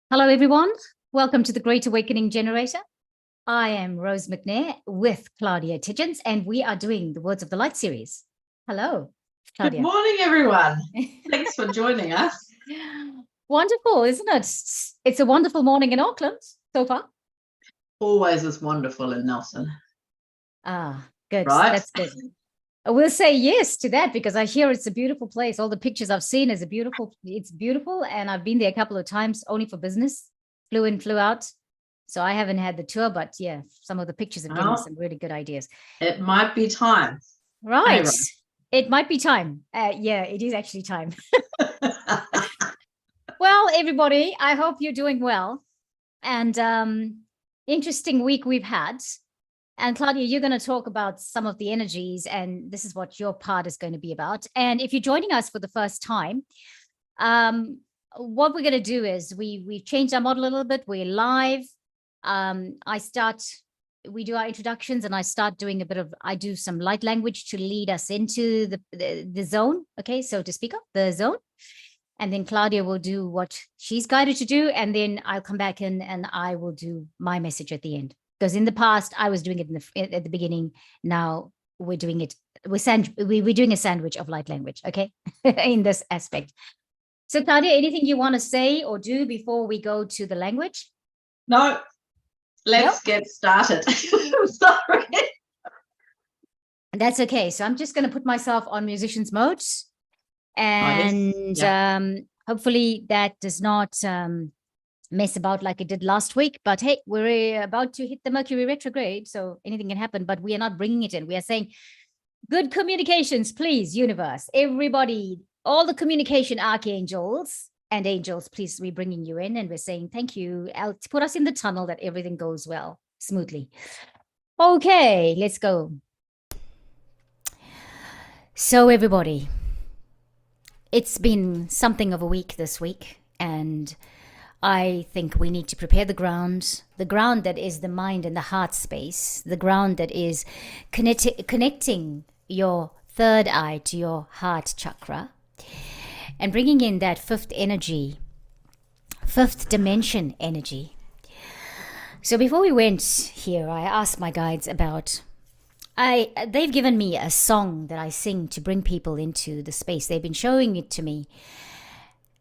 Hello, everyone. Welcome to the Great Awakening Generator. I am Rose McNair with Claudia Tidgens, and we are doing the Words of the Light series. Hello, Claudia. Good morning, everyone. Thanks for joining us. Wonderful, isn't it? It's a wonderful morning in Auckland so far. Always is wonderful in Nelson. Ah, good. Right? That's good. We'll say yes to that because I hear it's a beautiful place. All the pictures I've seen it's beautiful. And I've been there a couple of times only for business, flew in, flew out. So I haven't had the tour, but yeah, some of the pictures have given me some really good ideas. It might be time. Right. Anyway. It might be time. Yeah, it is actually time. Well, everybody, I hope you're doing well. And interesting week we've had. And Claudia, you're going to talk about some of the energies, and this is what your part is going to be about. And if you're joining us for the first time, what we're going to do is we've changed our model a little bit. We're live. We do our introductions, and I do some light language to lead us into the zone, okay, so to speak of the zone. And then Claudia will do what she's guided to do, and then I'll come back in and I will do my message at the end. Because in the past, I was doing it at the beginning. Now we're doing it. We're doing a sandwich of light language, okay, in this aspect. So, Claudia, anything you want to say or do before we go to the language? No, let's get started. Sorry. That's okay. So I'm just going to put myself on musician's mode. And hopefully that does not mess about like it did last week. But hey, we're about to hit the Mercury retrograde, so anything can happen, but we are not bringing it in. We are saying good communications, please, universe, everybody, all the communication archangels and angels, please, we're bringing you in, and we're saying thank you. Put us in the tunnel that everything goes well, smoothly. Okay, let's go. So everybody, it's been something of a week this week, and I think we need to prepare the ground that is the mind and the heart space, the ground that is connecting your third eye to your heart chakra, and bringing in that fifth dimension energy. So before we went here, I asked my guides about, they've given me a song that I sing to bring people into the space. They've been showing it to me,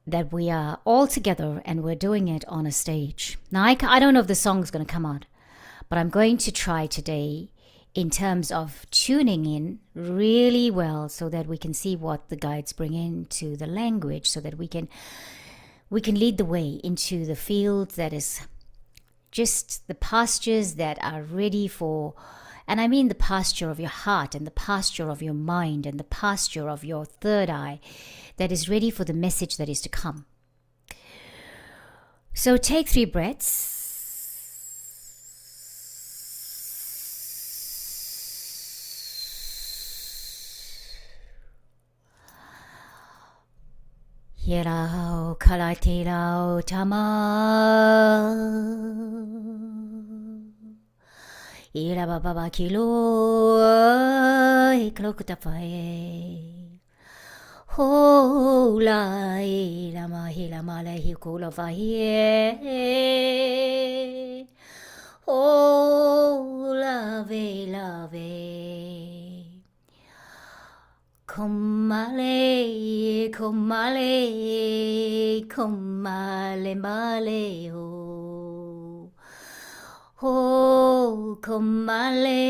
that we are all together and we're doing it on a stage. Now, I don't know if the song's going to come out, but I'm going to try today in terms of tuning in really well so that we can see what the guides bring into the language, so that we can lead the way into the field that is just the pastures that are ready for, and I mean the pasture of your heart and the pasture of your mind and the pasture of your third eye, that is ready for the message that is to come. So take 3 breaths. Yerao kalatirao tama. Ira baba kilo iklokutafae. Hola ilama hilama lehi kulofaie. Oh, lave, lave. Komale, komale, komale, male, oh. Oh, komale,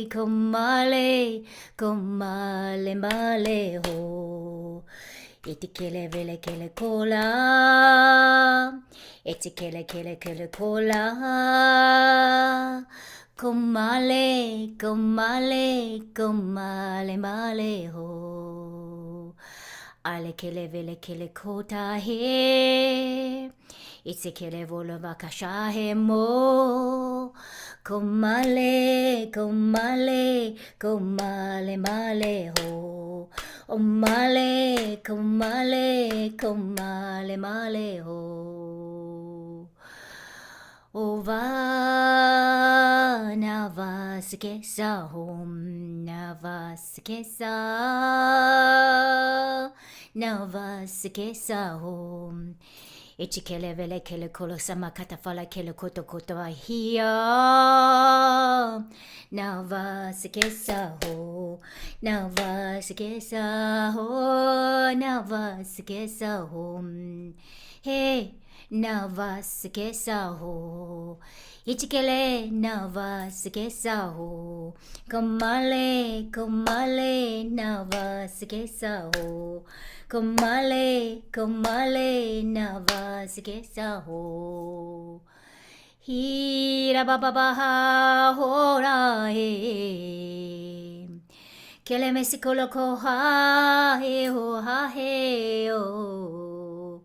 komale, komale, male, ho. Itikele vele kele kola. Itikele kele kele kola. Komale, komale, komale, male, ho. Ale kele vele kele kota he. Itsekele volo vakashahe mo. Komale, komale, komale, male, ho. Omale, komale, komale, male, ho. Ova navaskesa hom navaskesa hom Ichikele vele kele kolo sama katafala kele koto koto ahia. Nava sikesa ho. Nava sikesa ho. Nava sikesa ho. Hey. Nava sikesa ho. Ichikele nava sikesa ho. Komale, komale, nava sikesa ho. Komale, komale, nava sikesa ho. Hira baba baha hora he. Kele mesikolo koha he ho ha he o.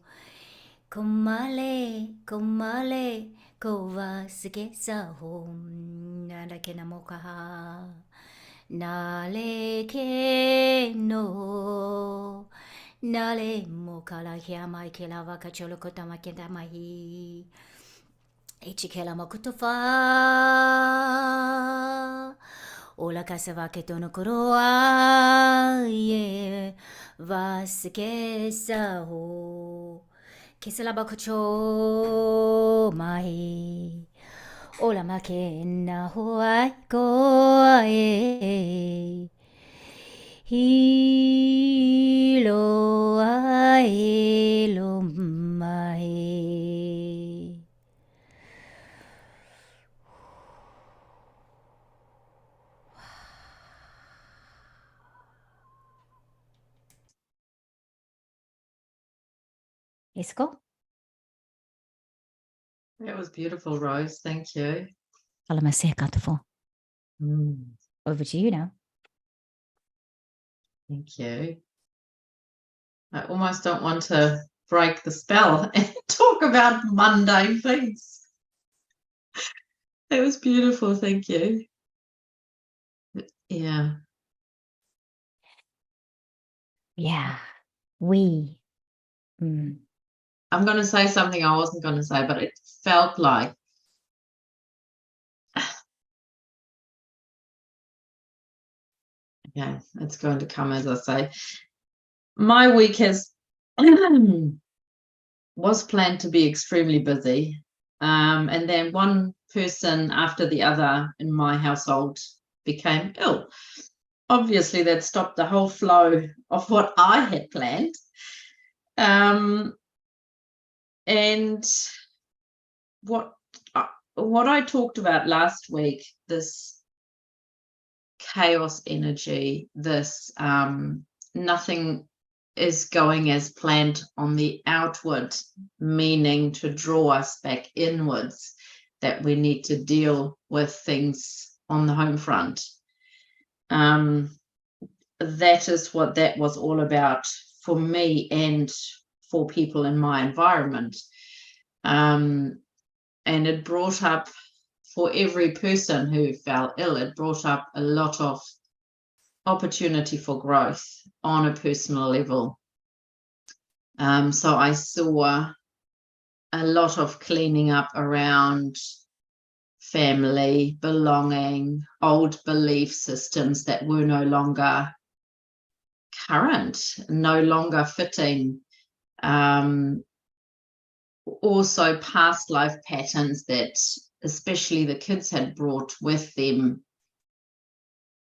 Komale, komale, kova sikesa ho. Nara kena mokaha. Nale ke no. Nale mokala hiamai ke lava kacholo kotama kenta mahi. Ichikela makutofa. Ola kasava ke tono koroa. Ye vasikesa ho. Kesela bakocho mahi. Ola makena hoai koe. Hilo aelo mai. Isko? That was beautiful, Rose. Thank you. Over to you now. Thank you. I almost don't want to break the spell and talk about mundane things. That was beautiful. Thank you. Yeah. Yeah. We. I'm going to say something I wasn't going to say, but it felt like yeah, it's going to come as I say. My week was planned to be extremely busy. And then one person after the other in my household became ill. Obviously, that stopped the whole flow of what I had planned. And what I talked about last week, this chaos energy, this nothing is going as planned on the outward, meaning to draw us back inwards, that we need to deal with things on the home front. That is what that was all about for me and for people in my environment. And it brought up, for every person who fell ill, it brought up a lot of opportunity for growth on a personal level. So I saw a lot of cleaning up around family, belonging, old belief systems that were no longer current, no longer fitting. Also past life patterns that especially the kids had brought with them,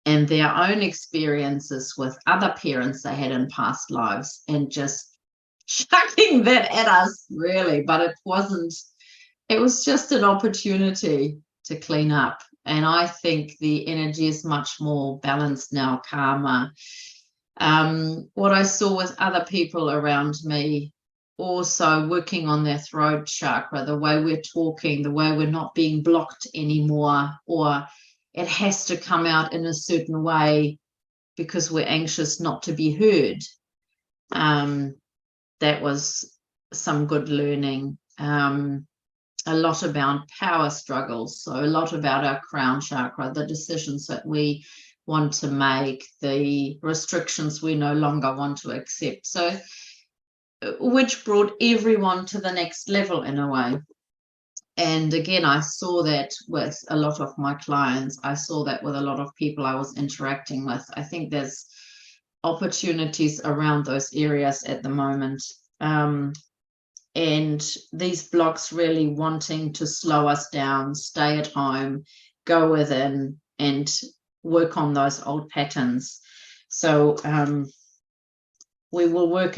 and their own experiences with other parents they had in past lives, and just chucking that at us, really. But it wasn't, it was just an opportunity to clean up. And I think the energy is much more balanced now, calmer. What I saw with other people around me, also working on their throat chakra, the way we're talking, the way we're not being blocked anymore, or it has to come out in a certain way because we're anxious not to be heard. That was some good learning. A lot about power struggles, so a lot about our crown chakra, the decisions that we want to make, the restrictions we no longer want to accept. So which brought everyone to the next level in a way. And again, I saw that with a lot of my clients. I saw that with a lot of people I was interacting with. I think there's opportunities around those areas at the moment. and these blocks really wanting to slow us down, stay at home, go within and work on those old patterns. So we will work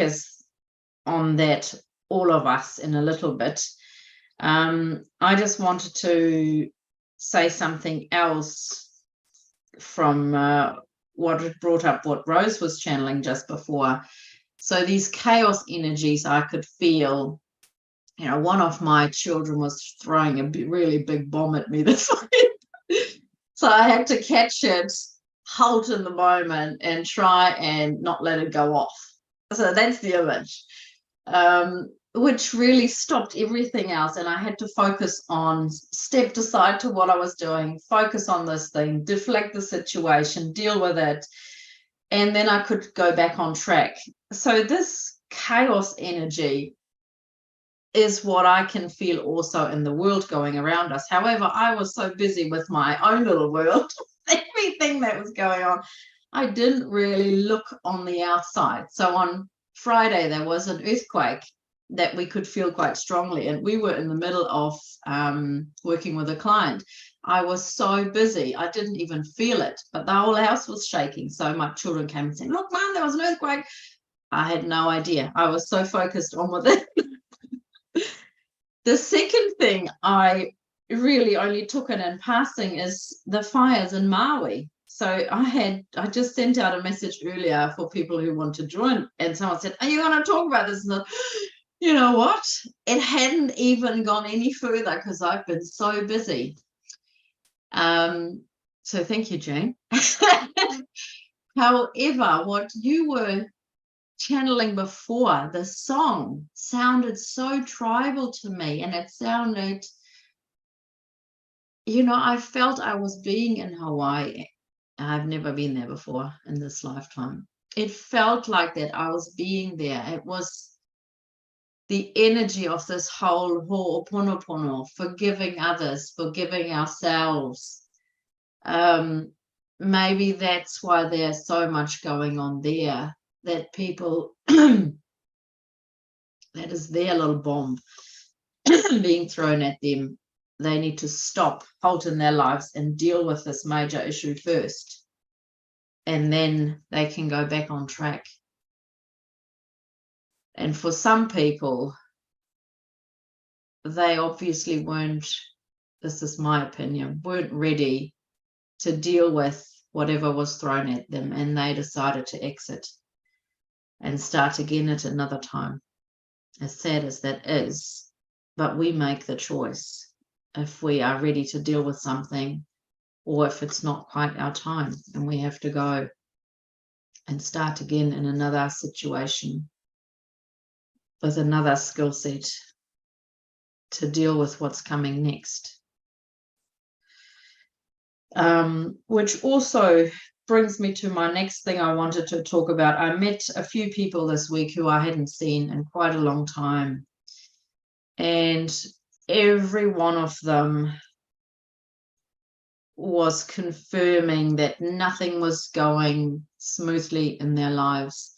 on that, all of us, in a little bit. I just wanted to say something else from what brought up what Rose was channeling just before. So these chaos energies I could feel. You know, one of my children was throwing a really big bomb at me this week. So I had to catch it, halt in the moment, and try and not let it go off. So that's the image, which really stopped everything else. And I had to focus on, step aside to what I was doing, focus on this thing, deflect the situation, deal with it. And then I could go back on track. So this chaos energy is what I can feel also in the world going around us. However, I was so busy with my own little world, everything that was going on, I didn't really look on the outside. So on Friday, there was an earthquake that we could feel quite strongly, and we were in the middle of working with a client. I was so busy, I didn't even feel it, but the whole house was shaking. So my children came and said, "Look, Mom, there was an earthquake." I had no idea. I was so focused on with it. The second thing I really only took in passing is the fires in Maui. So I just sent out a message earlier for people who want to join, and someone said, "Are you going to talk about this?" And you know what? It hadn't even gone any further because I've been so busy. So thank you, Jane. However, what you were channeling before, the song sounded so tribal to me, and it sounded, you know, I felt I was being in Hawaii. I've never been there before in this lifetime. It felt like that I was being there. It was the energy of this whole Hooponopono, forgiving others, forgiving ourselves. Maybe that's why there's so much going on there, that people, that is their little bomb being thrown at them. They need to stop, halt in their lives, and deal with this major issue first. And then they can go back on track. And for some people, they obviously weren't, this is my opinion, weren't ready to deal with whatever was thrown at them, and they decided to exit and start again at another time. As sad as that is, but we make the choice if we are ready to deal with something, or if it's not quite our time and we have to go and start again in another situation with another skill set to deal with what's coming next. Which also brings me to my next thing I wanted to talk about. I met a few people this week who I hadn't seen in quite a long time, and every one of them was confirming that nothing was going smoothly in their lives,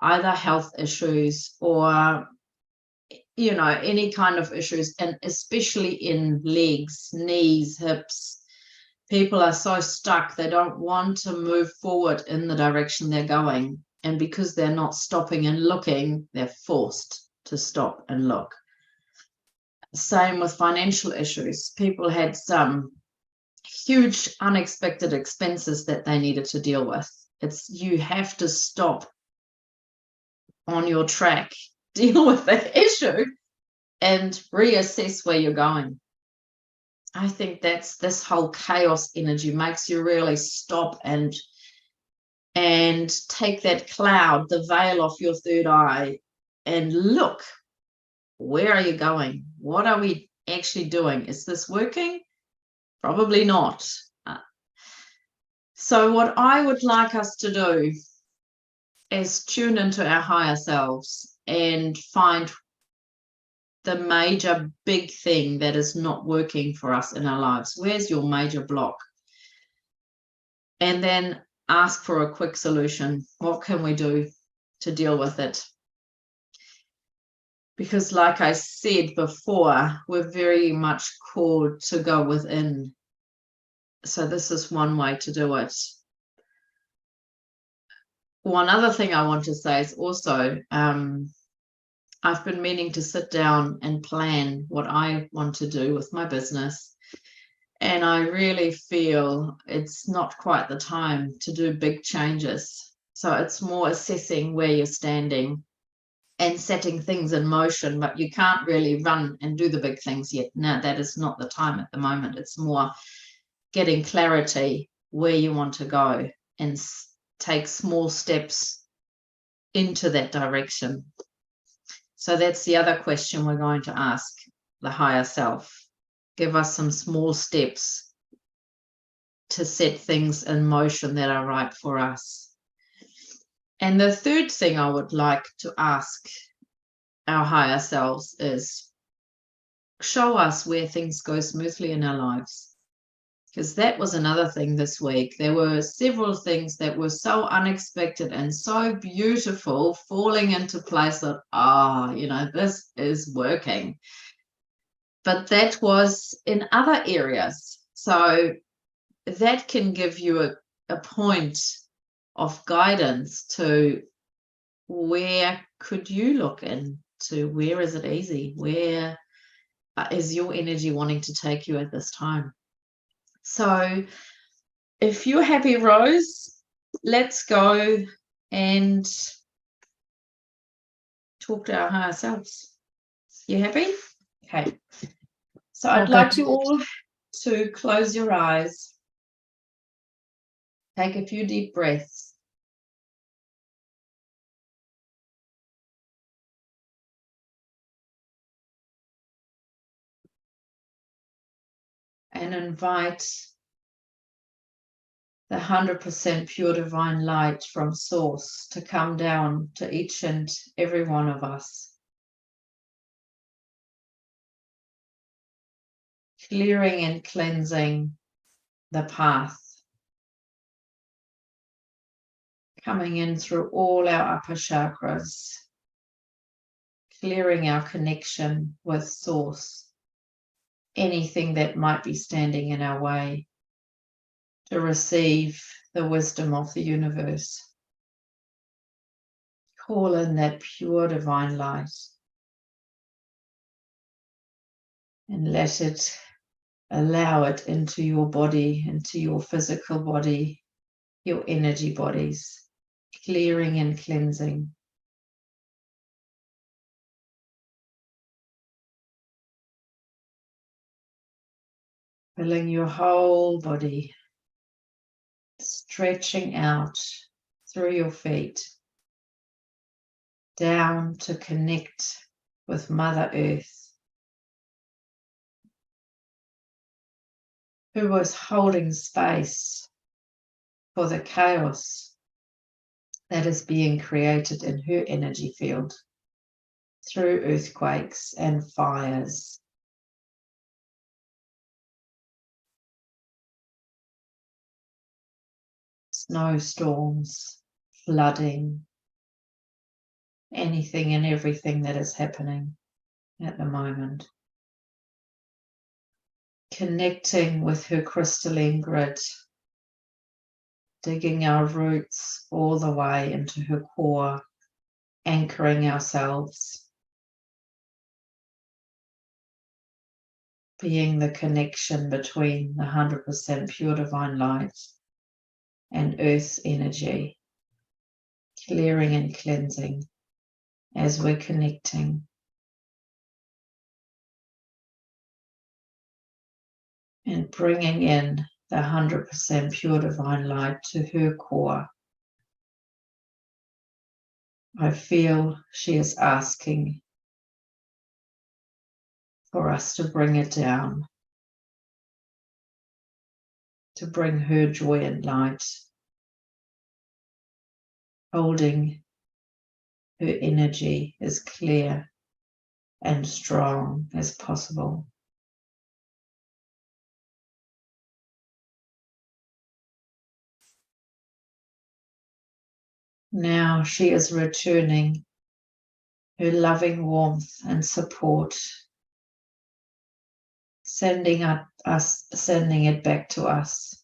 either health issues or, you know, any kind of issues, and especially in legs, knees, hips. People are so stuck, they don't want to move forward in the direction they're going. And because they're not stopping and looking, they're forced to stop and look. Same with financial issues. People had some huge unexpected expenses that they needed to deal with. You have to stop on your track, deal with the issue, and reassess where you're going. I think that's this whole chaos energy makes you really stop and take that cloud, the veil off your third eye, and look, where are you going? What are we actually doing? Is this working? Probably not. So what I would like us to do is tune into our higher selves and find the major big thing that is not working for us in our lives. Where's your major block? And then ask for a quick solution. What can we do to deal with it? Because like I said before, we're very much called to go within. So this is one way to do it. One other thing I want to say is also, I've been meaning to sit down and plan what I want to do with my business. And I really feel it's not quite the time to do big changes. So it's more assessing where you're standing and setting things in motion, but you can't really run and do the big things yet. No, that is not the time at the moment. It's more getting clarity where you want to go and take small steps into that direction. So that's the other question we're going to ask the higher self. Give us some small steps to set things in motion that are right for us. And the third thing I would like to ask our higher selves is show us where things go smoothly in our lives. Because that was another thing this week. There were several things that were so unexpected and so beautiful falling into place that, this is working. But that was in other areas. So that can give you a point of guidance to where could you look into, where is it easy, where is your energy wanting to take you at this time. So if you're happy, Rose, let's go and talk to our higher selves. You happy? Okay. So I'd like you all to close your eyes. Take a few deep breaths. And invite the 100% pure divine light from source to come down to each and every one of us. Clearing and cleansing the path. Coming in through all our upper chakras. Clearing our connection with source. Anything that might be standing in our way to receive the wisdom of the universe. Call in that pure divine light and let it, allow it into your body, into your physical body, your energy bodies, clearing and cleansing. Filling your whole body, stretching out through your feet, down to connect with Mother Earth, who was holding space for the chaos that is being created in her energy field through earthquakes and fires. Snowstorms, flooding, anything and everything that is happening at the moment. Connecting with her crystalline grid, digging our roots all the way into her core, anchoring ourselves, being the connection between the 100% pure divine light and Earth's energy, clearing and cleansing as we're connecting. And bringing in the 100% pure divine light to her core. I feel she is asking for us to bring it down, to bring her joy and light, holding her energy as clear and strong as possible. Now she is returning her loving warmth and support, sending it back to us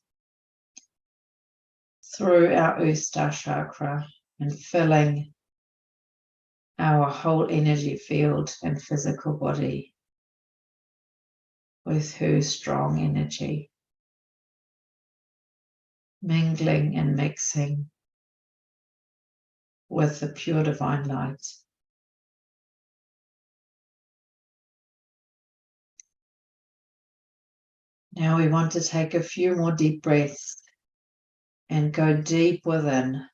through our Earth Star chakra and filling our whole energy field and physical body with her strong energy, mingling and mixing with the pure divine light. Now we want to take a few more deep breaths and go deep within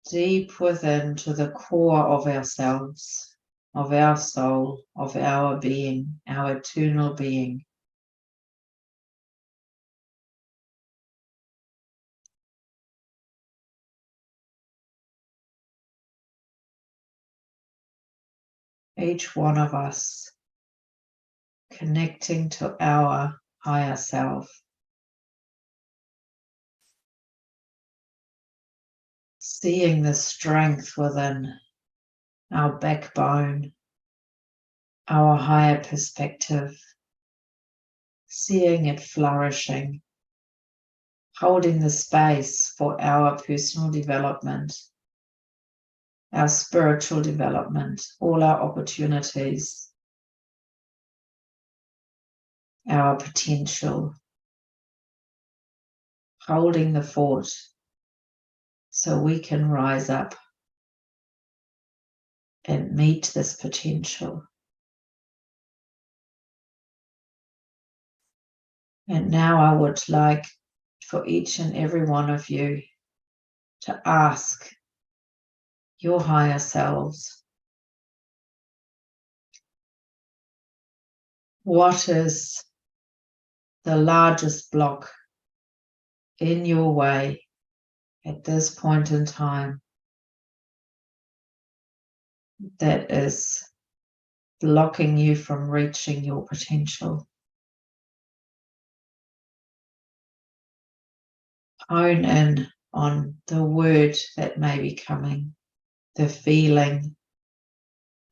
to the core of ourselves, of our soul, of our being, our eternal being. Each one of us connecting to our higher self, seeing the strength within our backbone, our higher perspective, seeing it flourishing, holding the space for our personal development, our spiritual development, all our opportunities, our potential, holding the fort so we can rise up and meet this potential. And now I would like for each and every one of you to ask your higher selves, what is the largest block in your way at this point in time that is blocking you from reaching your potential? Hone in on the word that may be coming, the feeling,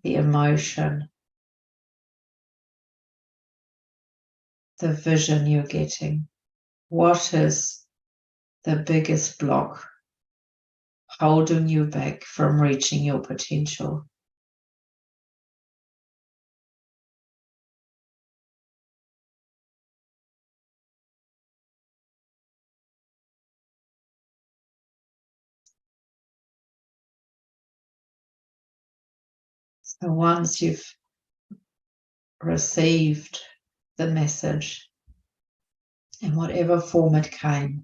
the emotion, the vision you're getting. What is the biggest block holding you back from reaching your potential? So once you've received the message, in whatever form it came,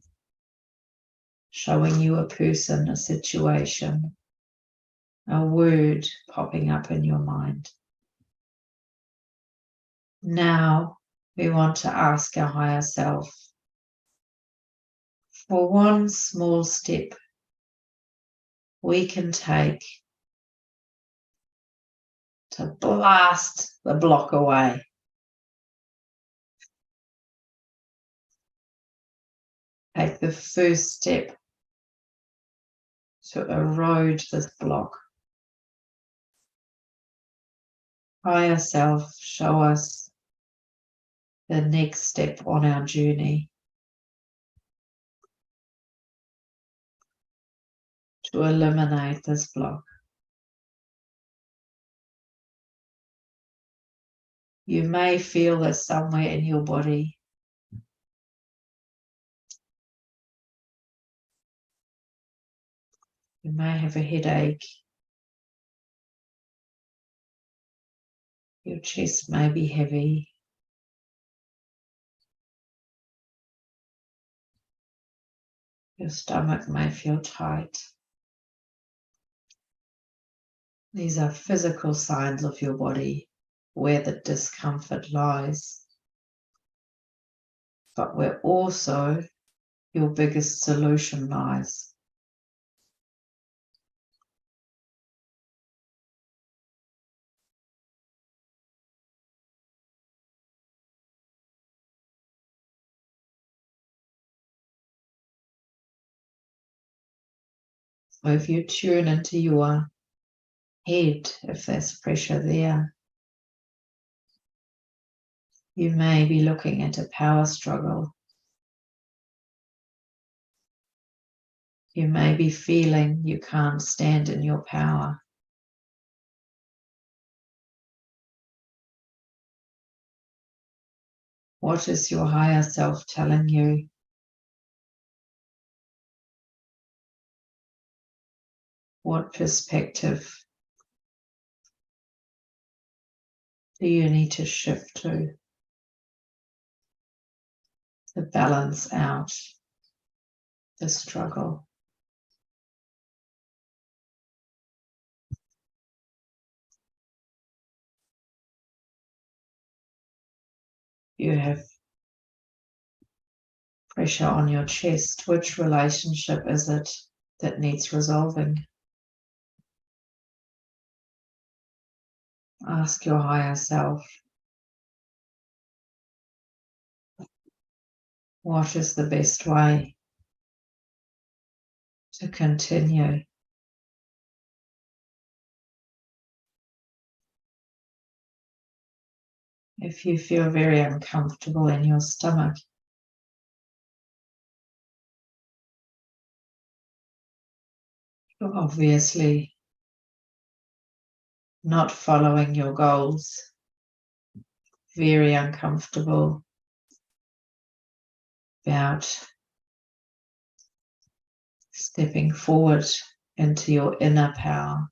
showing you a person, a situation, a word popping up in your mind, now we want to ask our higher self for one small step we can take to blast the block away. Take the first step to erode this block. Higher self, show us the next step on our journey to eliminate this block. You may feel this somewhere in your body. You may have a headache. Your chest may be heavy. Your stomach may feel tight. These are physical signs of your body where the discomfort lies. But where also your biggest solution lies. Or if you tune into your head, if there's pressure there, you may be looking at a power struggle. You may be feeling you can't stand in your power. What is your higher self telling you? What perspective do you need to shift to balance out the struggle? You have pressure on your chest. Which relationship is it that needs resolving? Ask your higher self, what is the best way to continue? If you feel very uncomfortable in your stomach, you're obviously not following your goals, very uncomfortable about stepping forward into your inner power.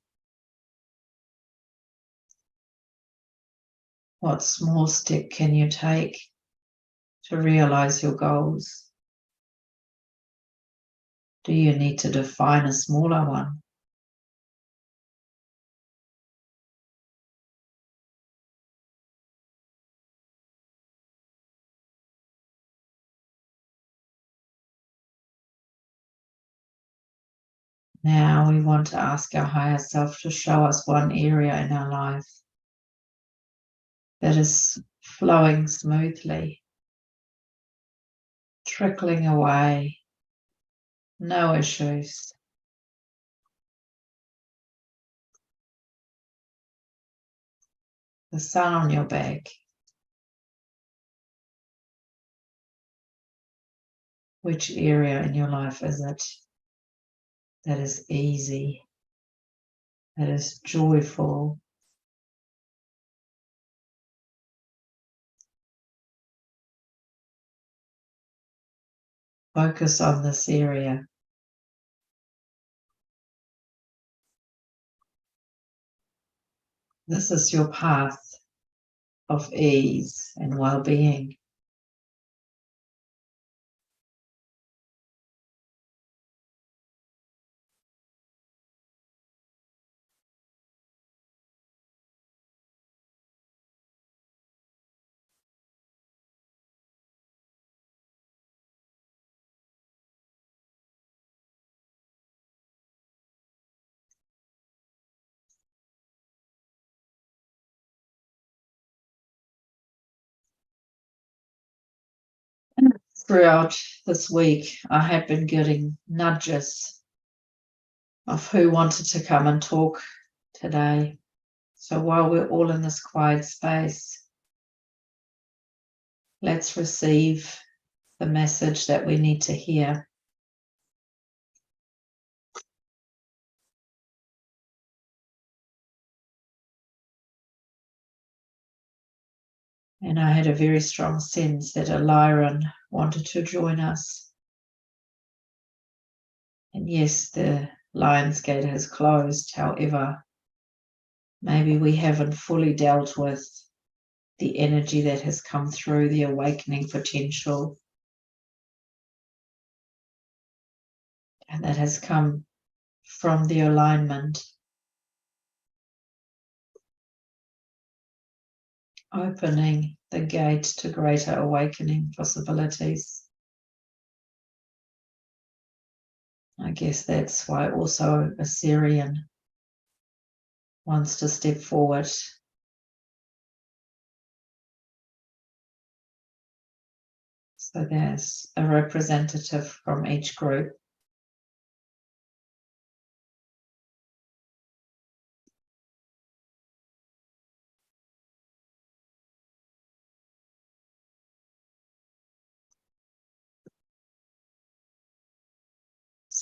What small step can you take to realize your goals? Do you need to define a smaller one? Now we want to ask our higher self to show us one area in our life that is flowing smoothly, trickling away, no issues. The sun on your back. Which area in your life is it that is easy, that is joyful? Focus on this area. This is your path of ease and well-being. Throughout this week, I have been getting nudges of who wanted to come and talk today. So while we're all in this quiet space, let's receive the message that we need to hear. And I had a very strong sense that a Lyran wanted to join us. And yes, the Lion's Gate has closed. However, maybe we haven't fully dealt with the energy that has come through, the awakening potential, and that has come from the alignment, opening the gate to greater awakening possibilities. I guess that's why also a Syrian wants to step forward. So there's a representative from each group.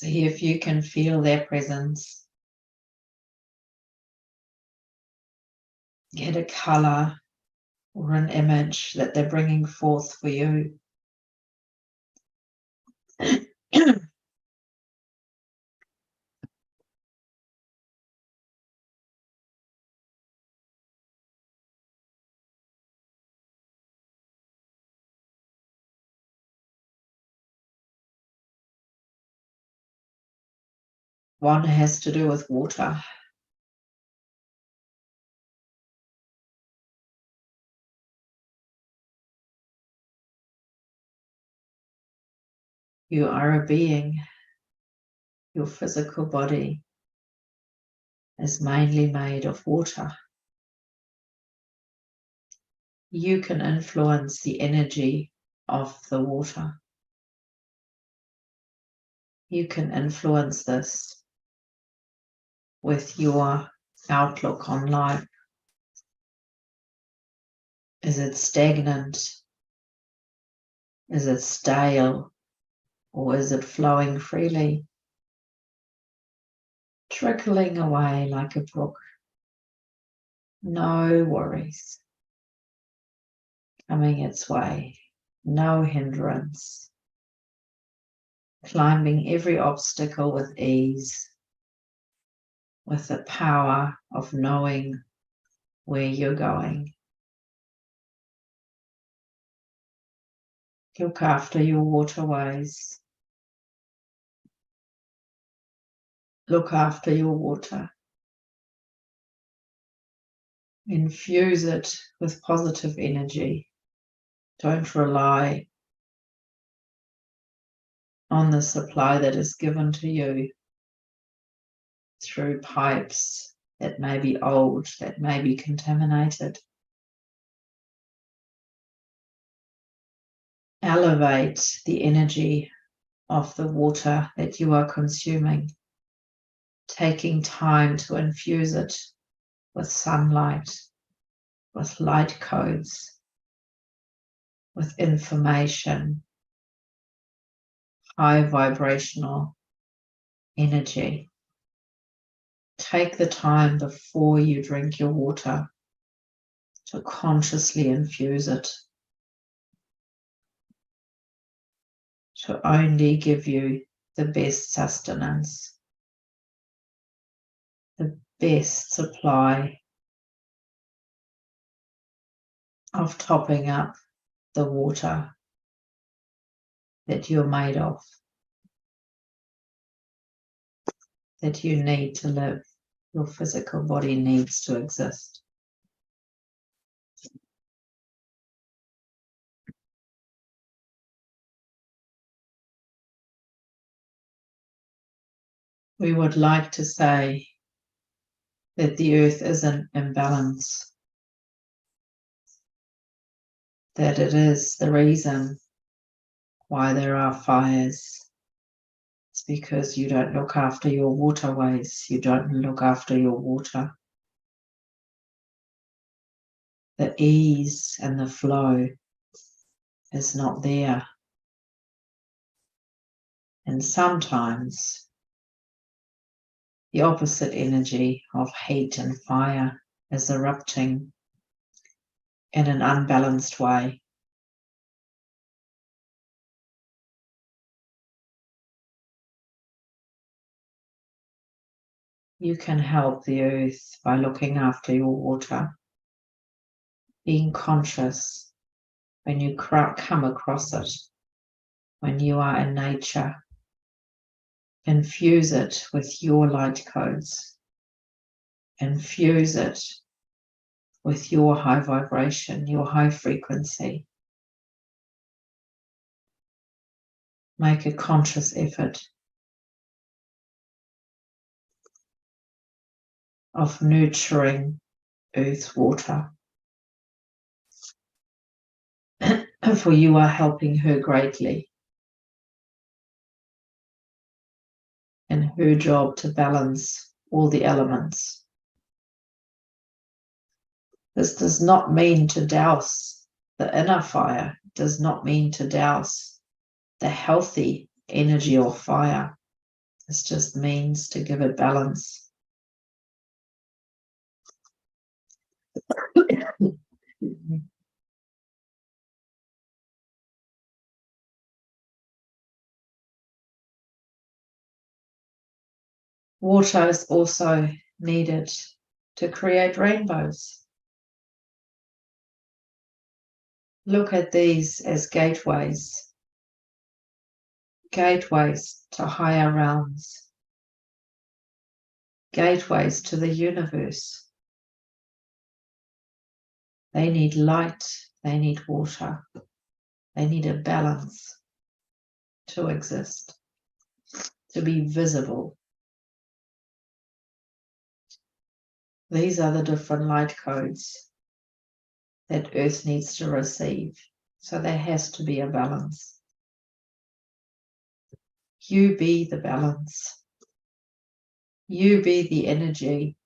See if you can feel their presence. Get a color or an image that they're bringing forth for you. One has to do with water. You are a being. Your physical body is mainly made of water. You can influence the energy of the water. You can influence this with your outlook on life. Is it stagnant? Is it stale? Or is it flowing freely? Trickling away like a brook. No worries. Coming its way. No hindrance. Climbing every obstacle with ease. With the power of knowing where you're going. Look after your waterways. Look after your water. Infuse it with positive energy. Don't rely on the supply that is given to you through pipes that may be old, that may be contaminated. Elevate the energy of the water that you are consuming, taking time to infuse it with sunlight, with light codes, with information, high vibrational energy. Take the time before you drink your water to consciously infuse it, to only give you the best sustenance, the best supply of topping up the water that you're made of, that you need to live, your physical body needs to exist. We would like to say that the earth is in imbalance, that it is the reason why there are fires. It's because you don't look after your waterways, you don't look after your water. The ease and the flow is not there. And sometimes the opposite energy of heat and fire is erupting in an unbalanced way. You can help the earth by looking after your water, being conscious when you come across it, when you are in nature. Infuse it with your light codes. Infuse it with your high vibration, your high frequency. Make a conscious effort of nurturing earth's water. For you are helping her greatly in her job to balance all the elements. This does not mean to douse the inner fire, it does not mean to douse the healthy energy of fire. This just means to give it balance. Water is also needed to create rainbows. Look at these as gateways to higher realms, gateways to the universe. They need light, they need water, they need a balance to exist, to be visible. These are the different light codes that Earth needs to receive. So there has to be a balance. You be the balance. You be the energy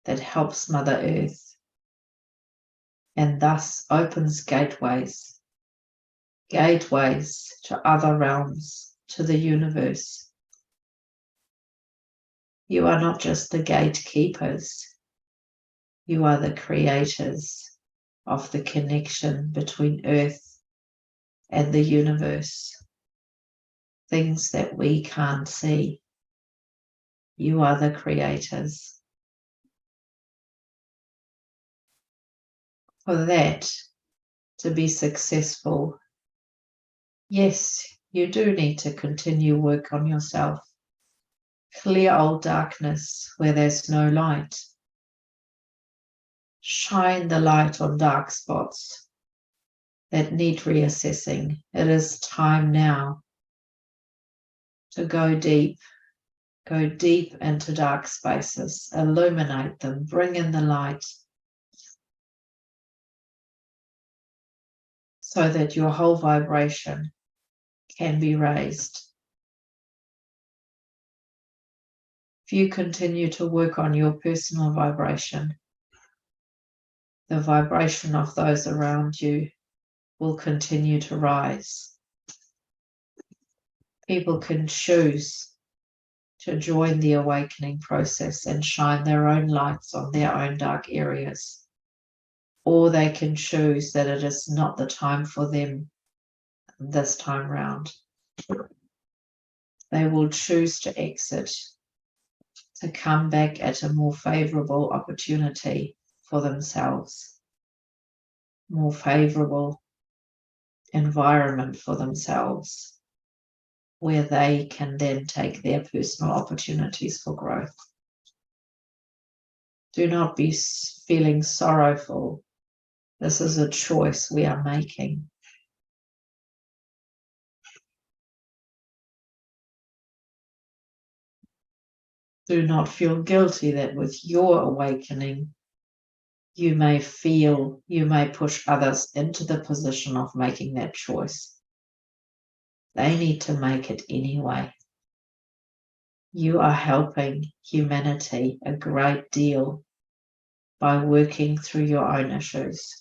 that helps Mother Earth and thus opens gateways to other realms, to the universe. You are not just the gatekeepers. You are the creators of the connection between Earth and the universe. Things that we can't see. You are the creators. For that to be successful, yes, you do need to continue work on yourself. Clear old darkness where there's no light. Shine the light on dark spots that need reassessing. It is time now to go deep into dark spaces, illuminate them, bring in the light so that your whole vibration can be raised. If you continue to work on your personal vibration, the vibration of those around you will continue to rise. People can choose to join the awakening process and shine their own lights on their own dark areas. Or they can choose that it is not the time for them this time round. They will choose to exit, to come back at a more favorable opportunity for themselves, more favorable environment for themselves, where they can then take their personal opportunities for growth. Do not be feeling sorrowful. This is a choice we are making. Do not feel guilty that with your awakening, you may push others into the position of making that choice. They need to make it anyway. You are helping humanity a great deal by working through your own issues.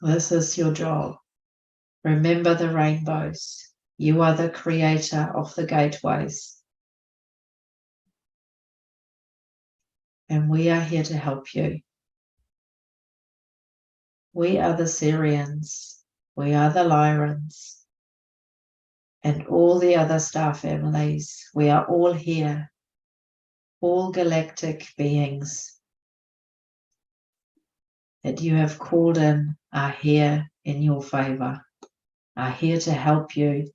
This is your job. Remember the rainbows. You are the creator of the gateways. And we are here to help you. We are the Syrians. We are the Lyrans. And all the other star families. We are all here. All galactic beings that you have called in are here in your favor, are here to help you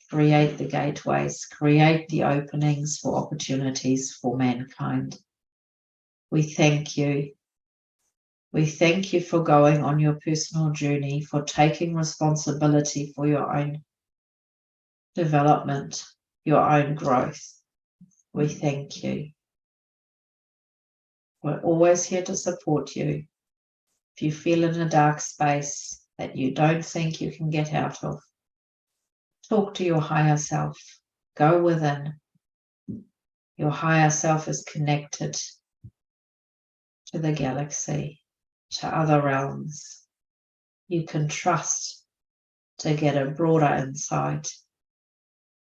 create the gateways, create the openings for opportunities for mankind. We thank you. We thank you for going on your personal journey, for taking responsibility for your own development, your own growth. We thank you. We're always here to support you. If you feel in a dark space that you don't think you can get out of, talk to your higher self. Go within. Your higher self is connected to the galaxy, to other realms. You can trust to get a broader insight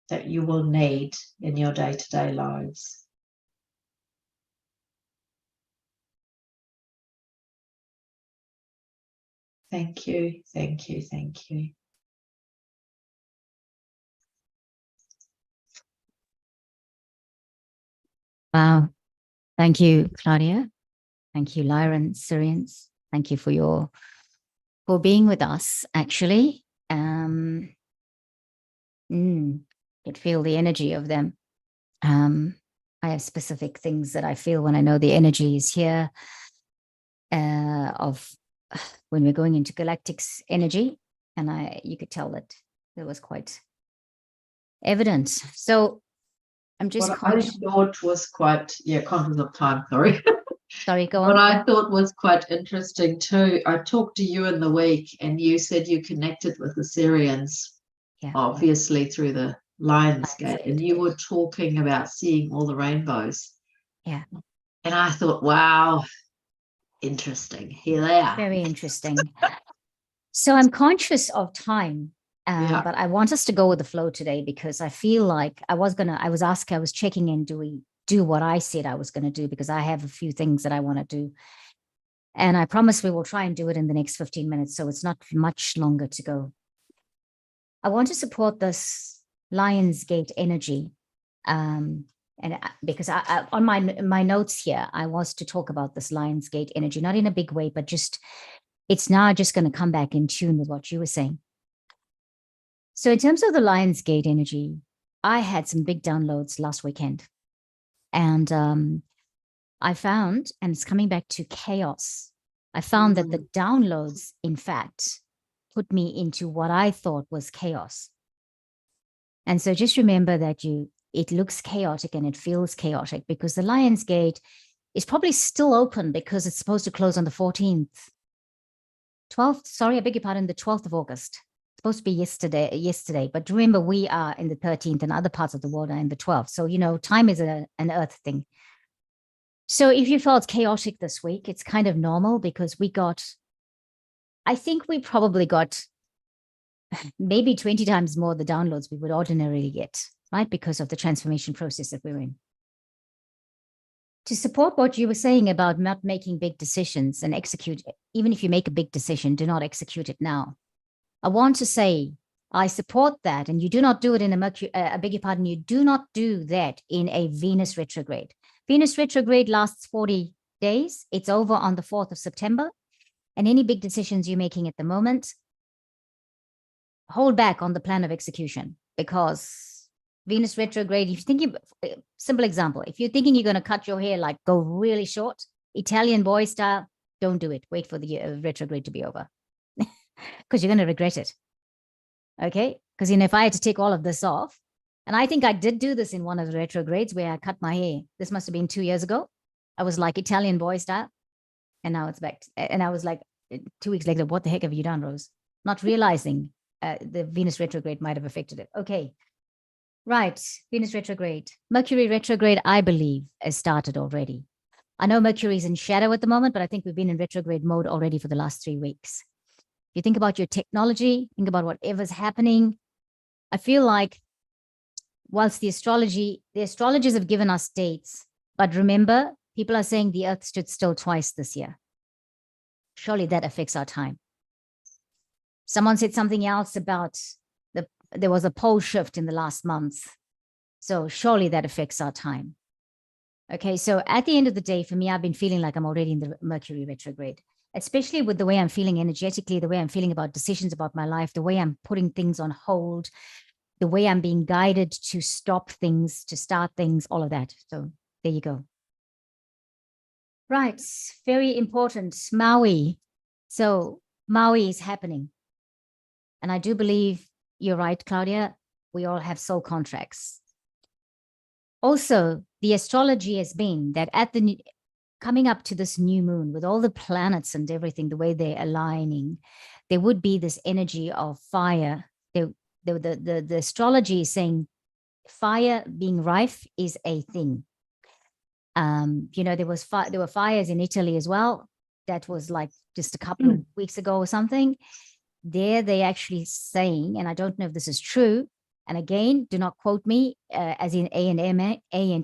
that you will need in your day-to-day lives. Thank you, thank you, thank you. Wow. Thank you, Claudia. Thank you, Lyra and Syrians. Thank you for being with us, actually. Could feel the energy of them. I have specific things that I feel when I know the energy is here, of when we're going into galactic's energy, and you could tell that it was quite evident. So I'm just what I thought was quite, conscious of time, sorry. Sorry, go on. What I thought was quite interesting too, I talked to you in the week and you said you connected with the Syrians, obviously through the Lion's Gate, and you were talking about seeing all the rainbows. Yeah. And I thought, wow, interesting. Here they are. Very interesting. So I'm conscious of time, but I want us to go with the flow today, because I feel like I was checking in, do we do what I said I was going to do, because I have a few things that I want to do. And I promise we will try and do it in the next 15 minutes. So it's not much longer to go. I want to support this Lion's Gate energy. And because on my notes here, I was to talk about this Lion's Gate energy, not in a big way, but just, it's now just going to come back in tune with what you were saying. So in terms of the Lion's Gate energy, I had some big downloads last weekend. And I found, and it's coming back to chaos, I found that the downloads, in fact, put me into what I thought was chaos. And so just remember that it looks chaotic and it feels chaotic, because the Lion's Gate is probably still open, because it's supposed to close on the 14th. 12th, sorry, I beg your pardon, the 12th of August. It's supposed to be yesterday. But remember, we are in the 13th and other parts of the world are in the 12th. So, time is an earth thing. So if you felt chaotic this week, it's kind of normal, because I think we probably got maybe 20 times more the downloads we would ordinarily get, right? Because of the transformation process that we're in. To support what you were saying about not making big decisions and execute, even if you make a big decision, do not execute it now. I want to say, I support that, and you do not do it in a Mercury, I beg your pardon, you do not do that in a Venus retrograde. Venus retrograde lasts 40 days. It's over on the 4th of September. And any big decisions you're making at the moment, hold back on the plan of execution, because Venus retrograde, if you're thinking, simple example, if you're thinking you're going to cut your hair, like go really short, Italian boy style, don't do it. Wait for the retrograde to be over, because you're going to regret it. Okay? Because if I had to take all of this off, and I think I did do this in one of the retrogrades where I cut my hair. This must have been 2 years ago. I was like Italian boy style. And now it's back. And I was like, 2 weeks later, what the heck have you done, Rose? Not realizing the Venus retrograde might have affected it. Okay. Right. Venus retrograde. Mercury retrograde, I believe, has started already. I know Mercury's in shadow at the moment, but I think we've been in retrograde mode already for the last 3 weeks. If you think about your technology, think about whatever's happening. I feel like whilst the astrologers have given us dates, but remember, people are saying the Earth stood still twice this year. Surely that affects our time. Someone said something else about there was a pole shift in the last month. So surely that affects our time. Okay, so at the end of the day, for me, I've been feeling like I'm already in the Mercury retrograde, especially with the way I'm feeling energetically, the way I'm feeling about decisions about my life, the way I'm putting things on hold, the way I'm being guided to stop things, to start things, all of that. So there you go. Right, very important, Maui. So Maui is happening. And I do believe you're right, Claudia, we all have soul contracts. Also, the astrology has been that coming up to this new moon with all the planets and everything, the way they're aligning, there would be this energy of fire. The astrology is saying fire being rife is a thing. There were fires in Italy as well. That was like just a couple of weeks ago or something. There they actually saying, and I don't know if this is true, And again, do not quote me as in A and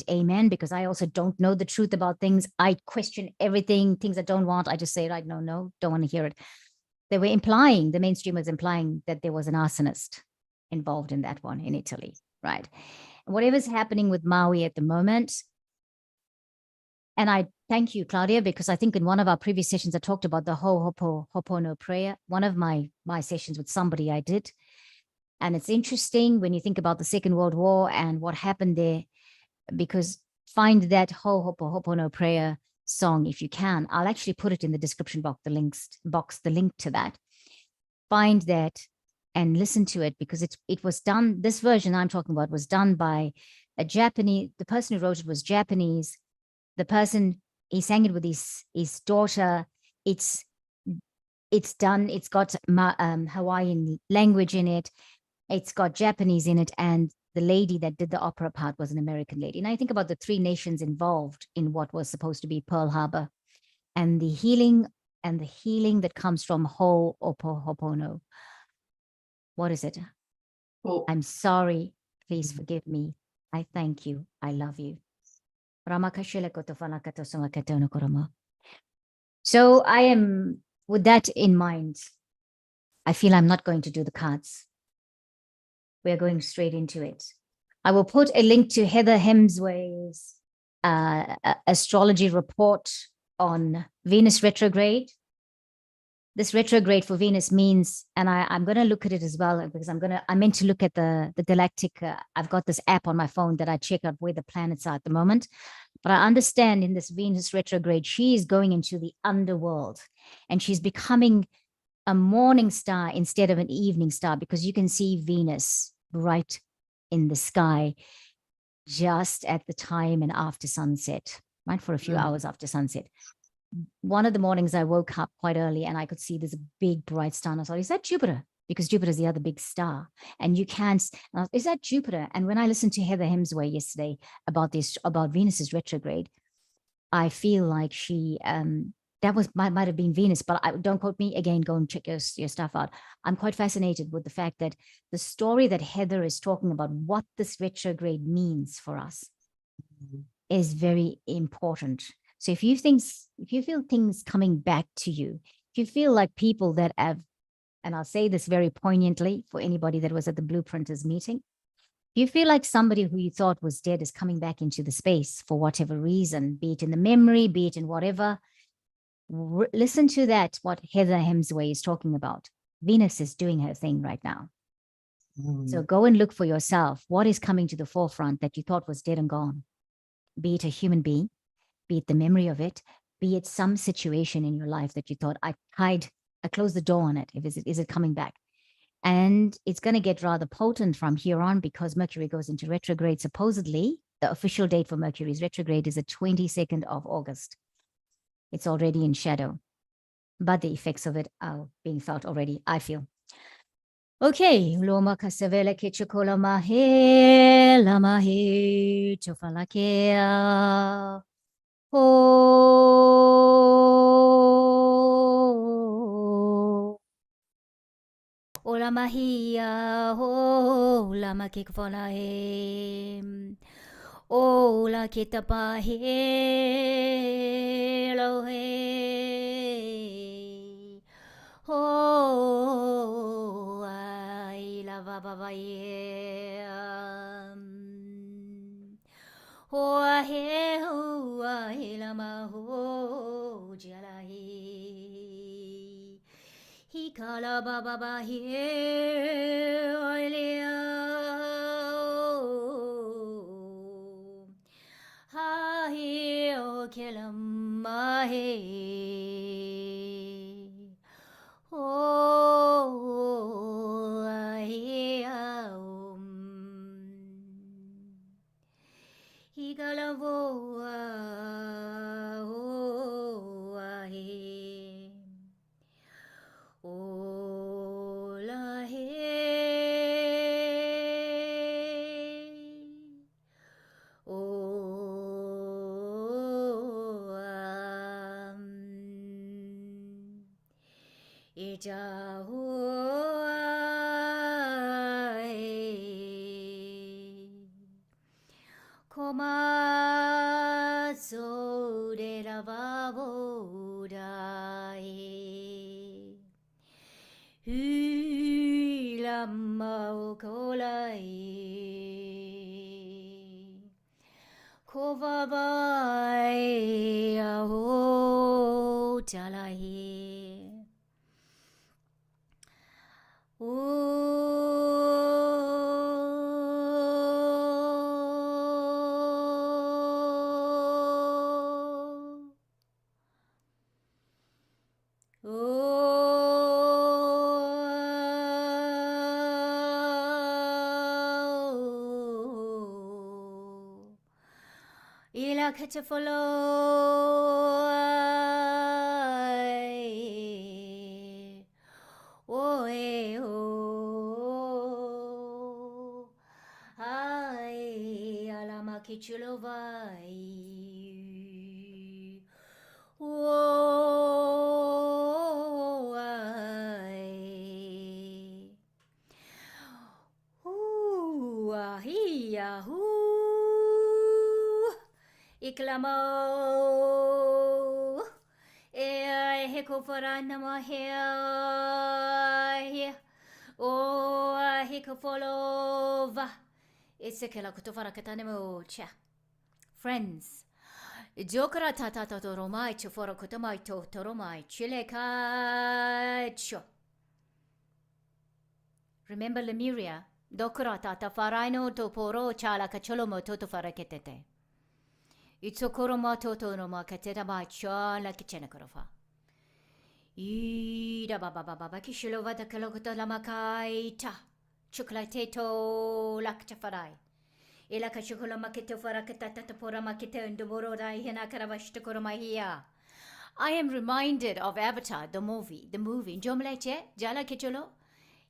amen, because I also don't know the truth about things. I question everything, things I don't want. I just say, right, no, don't want to hear it. They were implying, the mainstream was implying that there was an arsonist involved in that one in Italy, right? And whatever's happening with Maui at the moment, and I thank you, Claudia, because I think in one of our previous sessions, I talked about the Hooponopono prayer. One of my sessions with somebody I did. And it's interesting when you think about the Second World War and what happened there, because find that Hooponopono prayer song if you can. I'll actually put it in the description box, the link to that. Find that and listen to it, because it was done, this version I'm talking about was done by a Japanese, the person who wrote it was Japanese. The person, he sang it with his daughter. It's done, it's got Hawaiian language in it. It's got Japanese in it. And the lady that did the opera part was an American lady. And I think about the three nations involved in what was supposed to be Pearl Harbor, and the healing that comes from Ho'oponopono. What is it? Oh. I'm sorry. Please forgive me. I thank you. I love you. So I am, with that in mind, I feel I'm not going to do the cards. We're going straight into it. I will put a link to Heather Hemsway's astrology report on Venus retrograde. This retrograde for Venus means, and I'm going to look at it as well, because I meant to look at the galactic. I've got this app on my phone that I check out where the planets are at the moment. But I understand in this Venus retrograde, she is going into the underworld, and she's becoming a morning star instead of an evening star, because you can see Venus bright in the sky just at the time and after sunset, right? For a few hours after sunset. One of the mornings I woke up quite early and I could see this big bright star. And I thought, is that Jupiter? Because Jupiter is the other big star. And you can't, is that Jupiter? And when I listened to Heather Hemsway yesterday about Venus's retrograde, I feel like she, that might have been Venus, but don't quote me. Again, go and check your stuff out. I'm quite fascinated with the fact that the story that Heather is talking about, what this retrograde means for us, is very important. So if you feel things coming back to you, if you feel like people that have, and I'll say this very poignantly for anybody that was at the Blueprinters meeting, if you feel like somebody who you thought was dead is coming back into the space for whatever reason, be it in the memory, be it in whatever, listen to that, what Heather Hemsway is talking about. Venus is doing her thing right now. So go and look for yourself. What is coming to the forefront that you thought was dead and gone? Be it a human being, be it the memory of it, be it some situation in your life that you thought, I closed the door on it. Is it coming back? And it's going to get rather potent from here on, because Mercury goes into retrograde. Supposedly, the official date for Mercury's retrograde is the 22nd of August. It's already in shadow, but the effects of it are being felt already, I feel. Okay, loma kasavela kichukola mahe, lamahe, chofalakea. Oh, ola mahia, oh, lama kikfona he, oh, la kitapa he, lo he, oh, ai la baba ye. Hoa he hoa he lama ho jalahi. He kala baba ba he oilea. Ha he o kelama he. Oh, ai au. Higalavoa hoa he. Ola he. O Ija hoa he. vavodae. Hulamau kolai. Kovabai aho talahi. Ila katafolo. Oh, eh, oh. Ai, alama kichulovai. Oh, ai. Ahia, Iklamo. Heko farana mahia. Oh, heko folova. It's a kela kutofara katanemo cha. Friends. Jokara tata toromai choforo kutomai to toromai chile kacho. Remember Lemuria? Dokura tata faraino to poro chala kacholomo toto faraketete. Itsokoromo toto no ma kateta ba chala kichenakorofa. Ida baba baba kishilova da kalokota lamakaita. Chocolateto lakchafarai. Ila kachukola makete farakatata pora makete and doboroda hina karavashtokoromahia. I am reminded of Avatar, the movie. Jomleche, Jala Kicholo.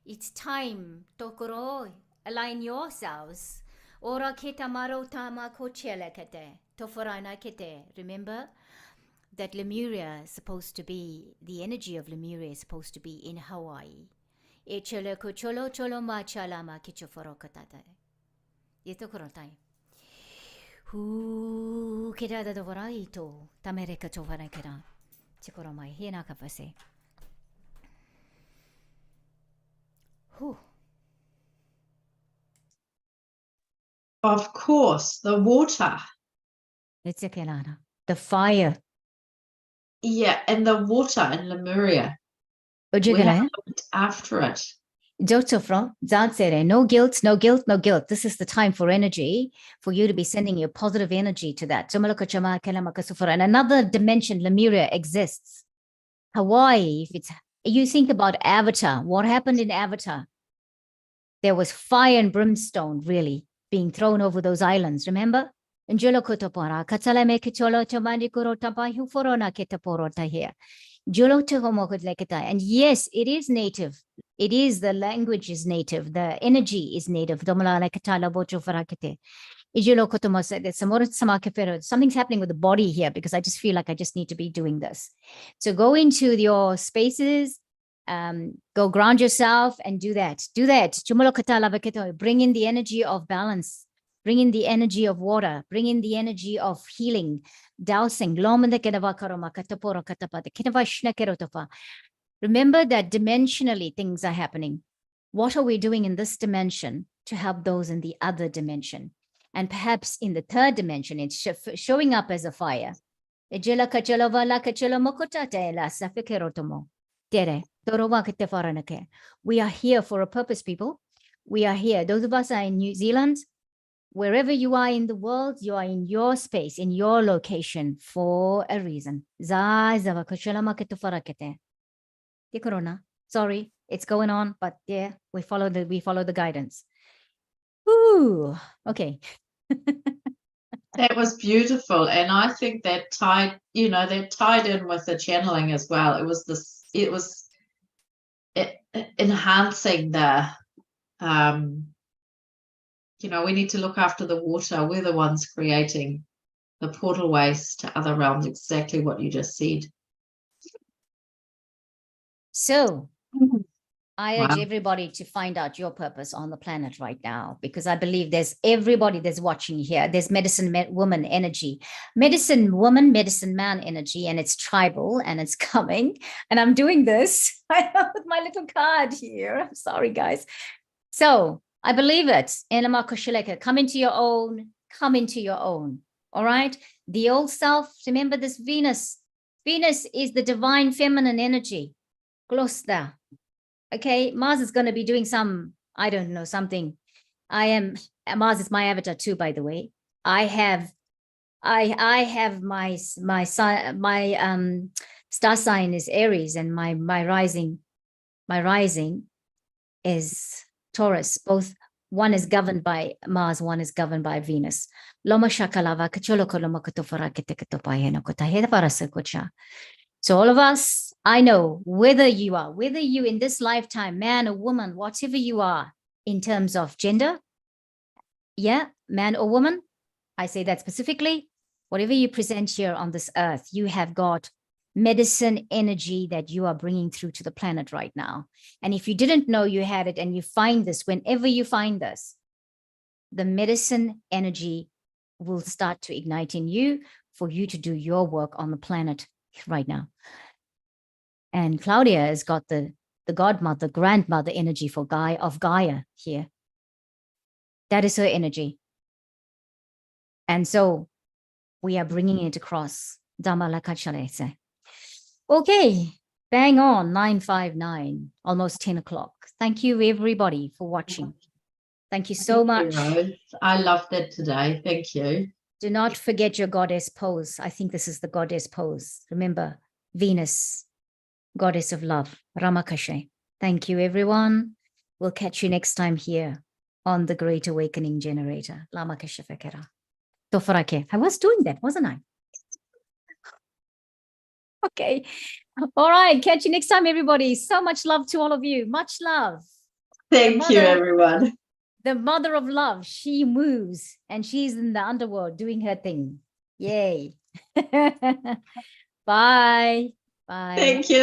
It's time, Tokoro, align yourselves. Ora keta maro tama kochele kete, toforana kete. Remember that Lemuria is supposed to be, the energy of Lemuria is supposed to be in Hawaii. Echele kocholo cholo ma chalama kichoforo katata. Yeto korotai. Hu keda da dovoraito, tamereka chovara kera. Chikoromai, hina kafase. Of course, the water. It's a kelana. The fire. Yeah, and the water in Lemuria. We Ojigale. looked after it. Jotofro, Zansere, no guilt, no guilt, no guilt. This is the time for energy, for you to be sending your positive energy to that. And another dimension, Lemuria, exists. Hawaii, if it's, you think about Avatar, what happened in Avatar? There was fire and brimstone, really, being thrown over those islands, remember? And yes, it is native. It is, the language is native. The energy is native. Something's happening with the body here because I just feel like I just need to be doing this. So go into your spaces, go ground yourself and do that. Do that. Bring in the energy of balance. Bring in the energy of water. Bring in the energy of healing, dowsing. Remember that dimensionally things are happening. What are we doing in this dimension to help those in the other dimension? And perhaps in the third dimension, it's showing up as a fire. We are here for a purpose, people. We are here. Those of us are in New Zealand. Wherever you are in the world, you are in your space, in your location for a reason. Sorry, it's going on, but yeah, we follow the guidance. Ooh, okay. That was beautiful, and I think that tied in with the channeling as well. It was enhancing the we need to look after the water. We're the ones creating the portal ways to other realms, exactly what you just said. So I Wow. urge everybody to find out your purpose on the planet right now, because I believe there's everybody that's watching here. There's medicine woman energy, medicine woman, medicine man energy, and it's tribal and it's coming. And I'm doing this with my little card here. I'm sorry, guys. So I believe it. Come into your own, come into your own. All right. The old self, remember this Venus. Venus is the divine feminine energy. Glosta. Okay, Mars is going to be doing some, I don't know, something. Mars is my avatar too, by the way. I have my star sign is Aries, and my rising is Taurus. Both, one is governed by Mars, one is governed by Venus. So all of us, I know, whether you in this lifetime, man or woman, whatever you are in terms of gender, yeah, man or woman, I say that specifically, whatever you present here on this earth, you have got medicine energy that you are bringing through to the planet right now. And if you didn't know you had it, and you find this, whenever you find this, the medicine energy will start to ignite in you for you to do your work on the planet right now. And Claudia has got the godmother, grandmother energy for Gaia here. That is her energy. And so we are bringing it across. Okay, bang on, 9:59, almost 10 o'clock. Thank you, everybody, for watching. Thank you so much. Rose. I loved it today. Thank you. Do not forget your goddess pose. I think this is the goddess pose. Remember, Venus, goddess of love, Ramakashe. Thank you, everyone. We'll catch you next time here on the Great Awakening Generator. Lamakashe Fekera. Tofarake. I was doing that, wasn't I? Okay. All right. Catch you next time, everybody. So much love to all of you. Much love. Thank you, everyone. The mother of love. She moves and she's in the underworld doing her thing. Yay. Bye. Bye. Thank you.